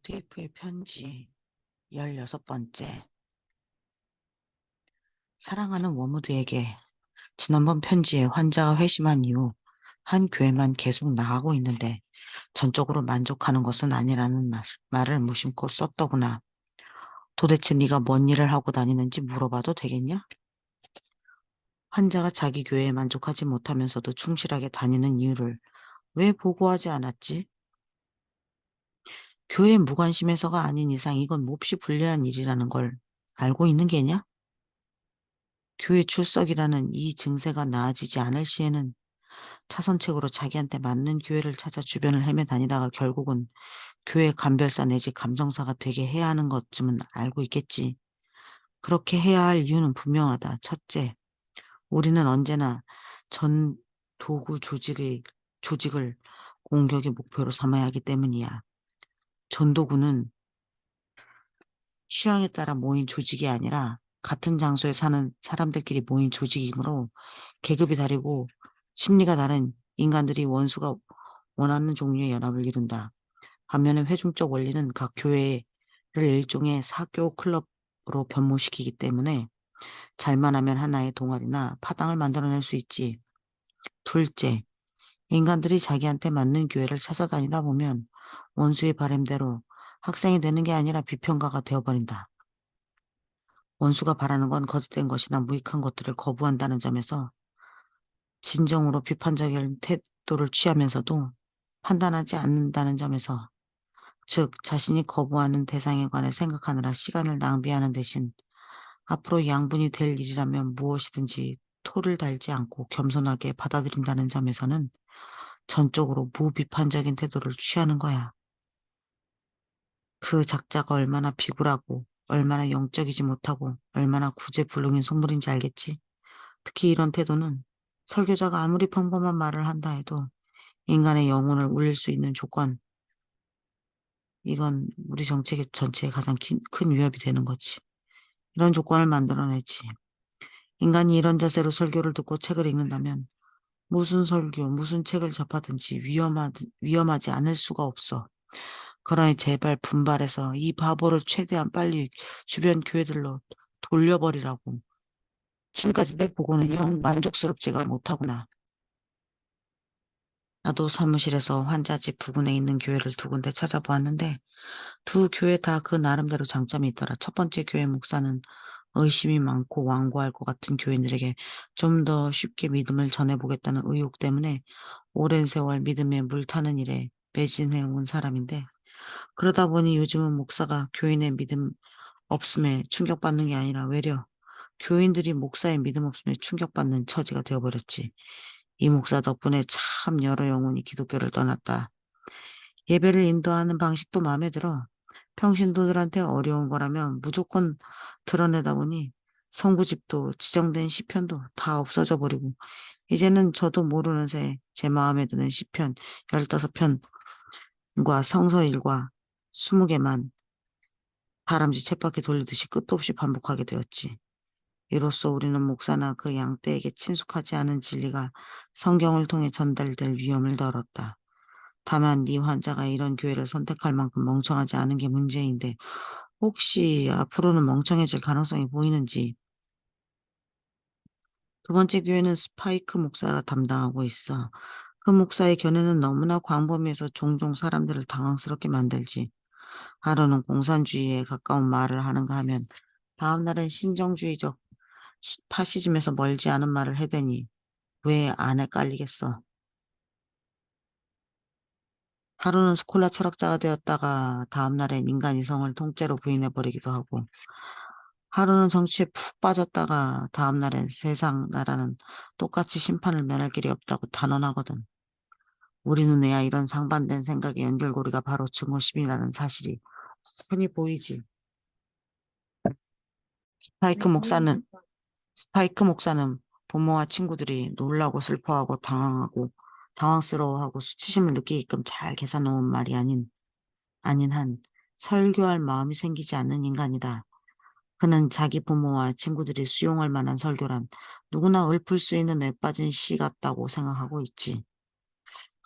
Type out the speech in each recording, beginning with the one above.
테이프의 편지 16번째. 사랑하는 워무드에게 지난번 편지에 환자가 회심한 이후 한 교회만 계속 나가고 있는데 전적으로 만족하는 것은 아니라는 말을 무심코 썼더구나. 도대체 네가 뭔 일을 하고 다니는지 물어봐도 되겠냐? 환자가 자기 교회에 만족하지 못하면서도 충실하게 다니는 이유를 왜 보고하지 않았지? 교회 무관심해서가 아닌 이상 이건 몹시 불리한 일이라는 걸 알고 있는 게냐? 교회 출석이라는 이 증세가 나아지지 않을 시에는 차선책으로 자기한테 맞는 교회를 찾아 주변을 헤매다니다가 결국은 교회 감별사 내지 감정사가 되게 해야 하는 것쯤은 알고 있겠지. 그렇게 해야 할 이유는 분명하다. 첫째, 우리는 언제나 전 도구 조직을 공격의 목표로 삼아야 하기 때문이야. 전도구는 취향에 따라 모인 조직이 아니라 같은 장소에 사는 사람들끼리 모인 조직이므로 계급이 다르고 심리가 다른 인간들이 원수가 원하는 종류의 연합을 이룬다. 반면에 회중적 원리는 각 교회를 일종의 사교 클럽으로 변모시키기 때문에 잘만 하면 하나의 동아리나 파당을 만들어낼 수 있지. 둘째, 인간들이 자기한테 맞는 교회를 찾아다니다 보면 원수의 바램대로 학생이 되는 게 아니라 비평가가 되어버린다. 원수가 바라는 건 거짓된 것이나 무익한 것들을 거부한다는 점에서 진정으로 비판적인 태도를 취하면서도 판단하지 않는다는 점에서, 즉 자신이 거부하는 대상에 관해 생각하느라 시간을 낭비하는 대신 앞으로 양분이 될 일이라면 무엇이든지 토를 달지 않고 겸손하게 받아들인다는 점에서는 전적으로 무비판적인 태도를 취하는 거야. 그 작자가 얼마나 비굴하고 얼마나 영적이지 못하고 얼마나 구제불능인 속물인지 알겠지? 특히 이런 태도는 설교자가 아무리 평범한 말을 한다 해도 인간의 영혼을 울릴 수 있는 조건, 이건 우리 정책 전체에 가장 큰 위협이 되는 거지. 이런 조건을 만들어내지. 인간이 이런 자세로 설교를 듣고 책을 읽는다면 무슨 설교, 무슨 책을 접하든지 위험하지 않을 수가 없어. 그러니 제발 분발해서 이 바보를 최대한 빨리 주변 교회들로 돌려버리라고. 지금까지 내 보고는 영 만족스럽지가 못하구나. 나도 사무실에서 환자 집 부근에 있는 교회를 두 군데 찾아보았는데 두 교회 다 그 나름대로 장점이 있더라. 첫 번째 교회 목사는 의심이 많고 완고할 것 같은 교인들에게 좀 더 쉽게 믿음을 전해보겠다는 의욕 때문에 오랜 세월 믿음에 물 타는 일에 매진해온 사람인데, 그러다 보니 요즘은 목사가 교인의 믿음 없음에 충격받는 게 아니라 외려 교인들이 목사의 믿음 없음에 충격받는 처지가 되어버렸지. 이 목사 덕분에 참 여러 영혼이 기독교를 떠났다. 예배를 인도하는 방식도 마음에 들어. 평신도들한테 어려운 거라면 무조건 드러내다 보니 성구집도 지정된 시편도 다 없어져 버리고 이제는 저도 모르는 새에 제 마음에 드는 시편 15편과 성서 일과 20개만 다람쥐 쳇바퀴 돌리듯이 끝도 없이 반복하게 되었지. 이로써 우리는 목사나 그 양떼에게 친숙하지 않은 진리가 성경을 통해 전달될 위험을 덜었다. 다만 네 환자가 이런 교회를 선택할 만큼 멍청하지 않은 게 문제인데 혹시 앞으로는 멍청해질 가능성이 보이는지. 두 번째 교회는 스파이크 목사가 담당하고 있어. 그 목사의 견해는 너무나 광범위해서 종종 사람들을 당황스럽게 만들지. 하루는 공산주의에 가까운 말을 하는가 하면 다음 날은 신정주의적 파시즘에서 멀지 않은 말을 해대니 왜 안 헷갈리겠어. 하루는 스콜라 철학자가 되었다가 다음 날엔 인간 이성을 통째로 부인해버리기도 하고, 하루는 정치에 푹 빠졌다가 다음 날엔 세상 나라는 똑같이 심판을 면할 길이 없다고 단언하거든. 우리 눈에야 이런 상반된 생각의 연결고리가 바로 증오심이라는 사실이 흔히 보이지. 스파이크 목사는 스파이크 목사는 부모와 친구들이 놀라고 슬퍼하고 당황스러워하고 수치심을 느끼게끔 잘 계산해온 말이 아닌 한 설교할 마음이 생기지 않는 인간이다. 그는 자기 부모와 친구들이 수용할 만한 설교란 누구나 읊을 수 있는 맥 빠진 시 같다고 생각하고 있지.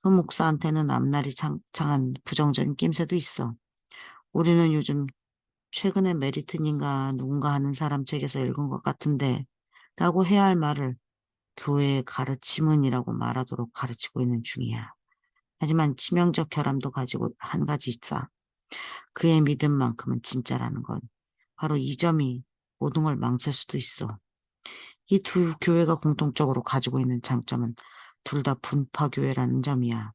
그 목사한테는 앞날이 창창한 부정적인 낌새도 있어. 우리는 요즘 최근에 메리트인가 누군가 하는 사람 책에서 읽은 것 같은데 라고 해야 할 말을 교회의 가르침은이라고 말하도록 가르치고 있는 중이야. 하지만 치명적 결함도 가지고 한 가지 있어. 그의 믿음만큼은 진짜라는 건 바로 이 점이 모든 걸 망칠 수도 있어. 이 두 교회가 공통적으로 가지고 있는 장점은 둘 다 분파교회라는 점이야.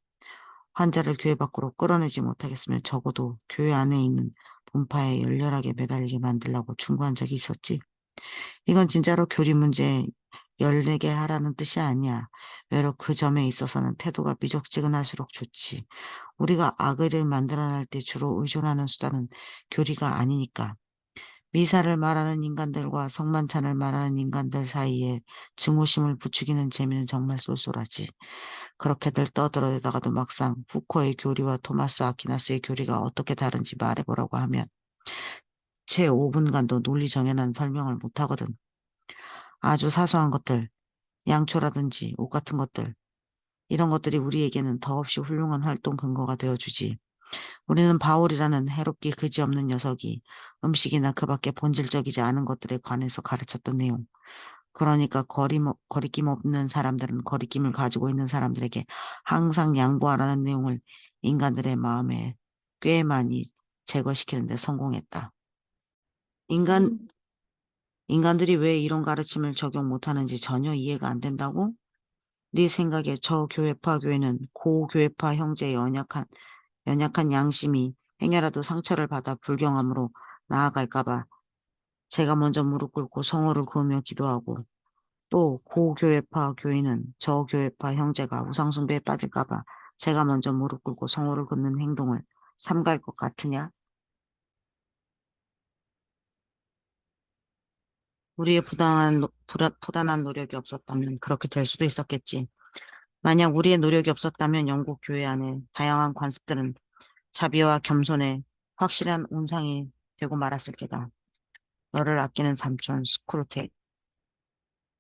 환자를 교회 밖으로 끌어내지 못하겠으면 적어도 교회 안에 있는 분파에 열렬하게 매달리게 만들려고 충고한 적이 있었지. 이건 진짜로 교리 문제 열내게 하라는 뜻이 아니야. 외로 그 점에 있어서는 태도가 미적지근할수록 좋지. 우리가 악의를 만들어낼 때 주로 의존하는 수단은 교리가 아니니까. 미사를 말하는 인간들과 성만찬을 말하는 인간들 사이에 증오심을 부추기는 재미는 정말 쏠쏠하지. 그렇게들 떠들어대다가도 막상 후코의 교리와 토마스 아퀴나스의 교리가 어떻게 다른지 말해보라고 하면 채 5분간도 논리 정연한 설명을 못하거든. 아주 사소한 것들, 양초라든지 옷 같은 것들, 이런 것들이 우리에게는 더없이 훌륭한 활동 근거가 되어주지. 우리는 바울이라는 해롭기 그지없는 녀석이 음식이나 그 밖에 본질적이지 않은 것들에 관해서 가르쳤던 내용. 그러니까 거리낌 없는 사람들은 거리낌을 가지고 있는 사람들에게 항상 양보하라는 내용을 인간들의 마음에 꽤 많이 제거시키는 데 성공했다. 인간, 인간들이 왜 이런 가르침을 적용 못하는지 전혀 이해가 안 된다고? 네 생각에 저 교회파 교회는 고교회파 형제의 연약한 양심이 행여라도 상처를 받아 불경함으로 나아갈까봐 제가 먼저 무릎 꿇고 성호를 그으며 기도하고 또 고교회파 교인은 저 교회파 형제가 우상숭배에 빠질까봐 제가 먼저 무릎 꿇고 성호를 긋는 행동을 삼갈 것 같으냐? 우리의 부단한 노력이 없었다면 그렇게 될 수도 있었겠지. 만약 우리의 노력이 없었다면 영국 교회 안에 다양한 관습들은 자비와 겸손의 확실한 온상이 되고 말았을 게다. 너를 아끼는 삼촌 스크루테.